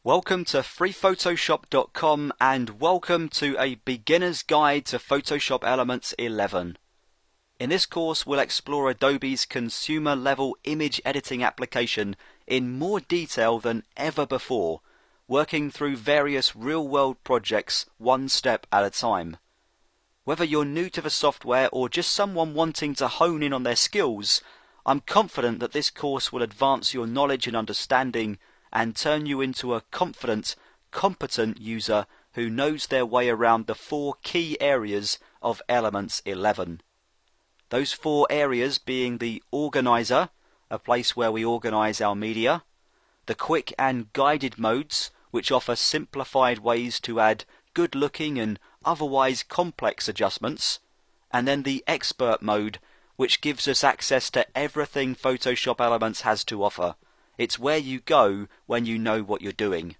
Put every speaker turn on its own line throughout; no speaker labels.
Welcome to freephotoshop.com and welcome to a beginner's guide to Photoshop Elements 11. In this course we'll explore Adobe's consumer level image editing application in more detail than ever before, working through various real-world projects one step at a time. Whether you're new to the software or just someone wanting to hone in on their skills, I'm confident that this course will advance your knowledge and understanding and turn you into a confident, competent user who knows their way around the four key areas of Elements 11. Those four areas being the organizer, a place where we organize our media, the quick and guided modes, which offer simplified ways to add good-looking and otherwise complex adjustments, and then the expert mode, which gives us access to everything Photoshop Elements has to offer. It's where you go when you know what you're doing.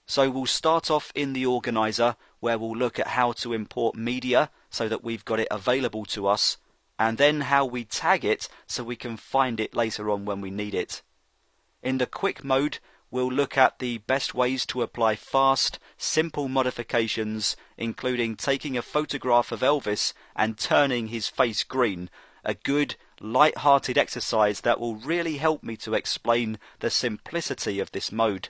So we'll start off in the organizer, where we'll look at how to import media so that we've got it available to us, and then how we tag it so we can find it later on when we need it. In the quick mode, we'll look at the best ways to apply fast, simple modifications, including taking a photograph of Elvis and turning his face green, a good, light-hearted exercise that will really help me to explain the simplicity of this mode.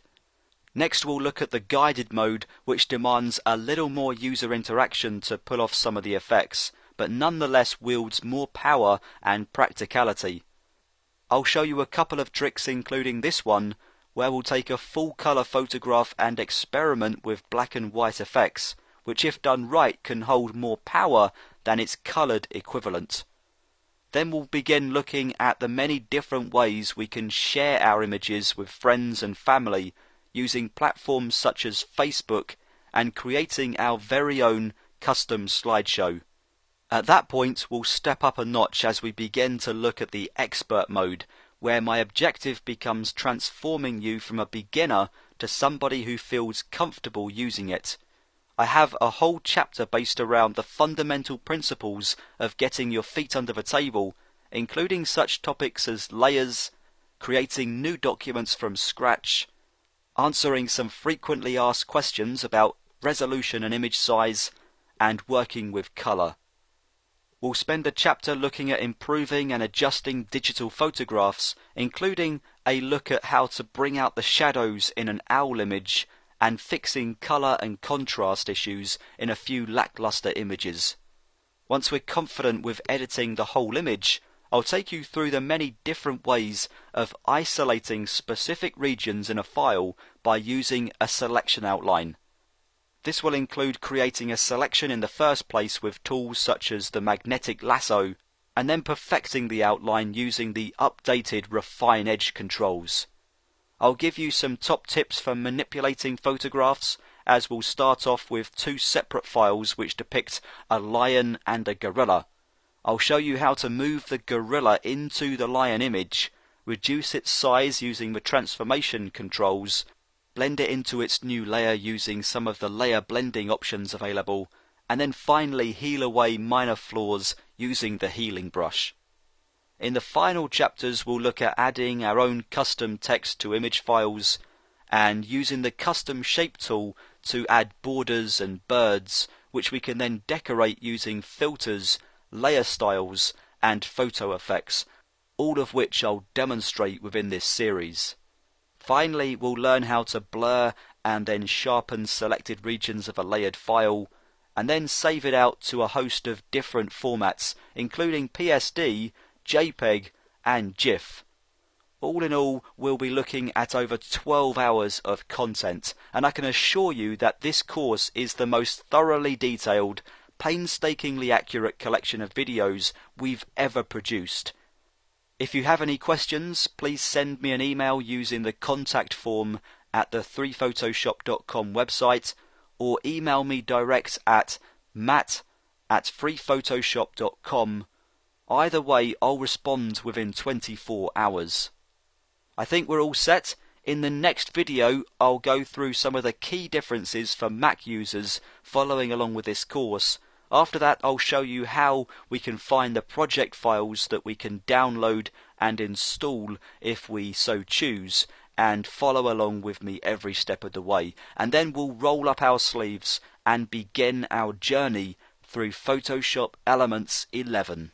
Next we'll look at the guided mode, which demands a little more user interaction to pull off some of the effects, but nonetheless wields more power and practicality. I'll show you a couple of tricks, including this one, where we'll take a full color photograph and experiment with black and white effects, which if done right can hold more power than its colored equivalent. Then we'll begin looking at the many different ways we can share our images with friends and family using platforms such as Facebook and creating our very own custom slideshow. At that point we'll step up a notch as we begin to look at the expert mode, where my objective becomes transforming you from a beginner to somebody who feels comfortable using it. I have a whole chapter based around the fundamental principles of getting your feet under the table, including such topics as layers, creating new documents from scratch, answering some frequently asked questions about resolution and image size, and working with color. We'll spend a chapter looking at improving and adjusting digital photographs, including a look at how to bring out the shadows in an owl image and fixing colour and contrast issues in a few lackluster images. Once we're confident with editing the whole image, I'll take you through the many different ways of isolating specific regions in a file by using a selection outline. This will include creating a selection in the first place with tools such as the magnetic lasso, and then perfecting the outline using the updated refine edge controls. I'll give you some top tips for manipulating photographs, as we'll start off with two separate files which depict a lion and a gorilla. I'll show you how to move the gorilla into the lion image, reduce its size using the transformation controls, blend it into its new layer using some of the layer blending options available, and then finally heal away minor flaws using the healing brush. In the final chapters we'll look at adding our own custom text to image files and using the custom shape tool to add borders and birds, which we can then decorate using filters, layer styles and photo effects, all of which I'll demonstrate within this series. Finally we'll learn how to blur and then sharpen selected regions of a layered file and then save it out to a host of different formats, including PSD, JPEG and GIF. All in all, we'll be looking at over 12 hours of content, and I can assure you that this course is the most thoroughly detailed, painstakingly accurate collection of videos we've ever produced. If you have any questions, please send me an email using the contact form at the 3photoshop.com website, or email me direct at matt@freephotoshop.com. Either way, I'll respond within 24 hours. I think we're all set. In the next video, I'll go through some of the key differences for Mac users following along with this course. After that, I'll show you how we can find the project files that we can download and install if we so choose, and follow along with me every step of the way, and then we'll roll up our sleeves and begin our journey through Photoshop Elements 11.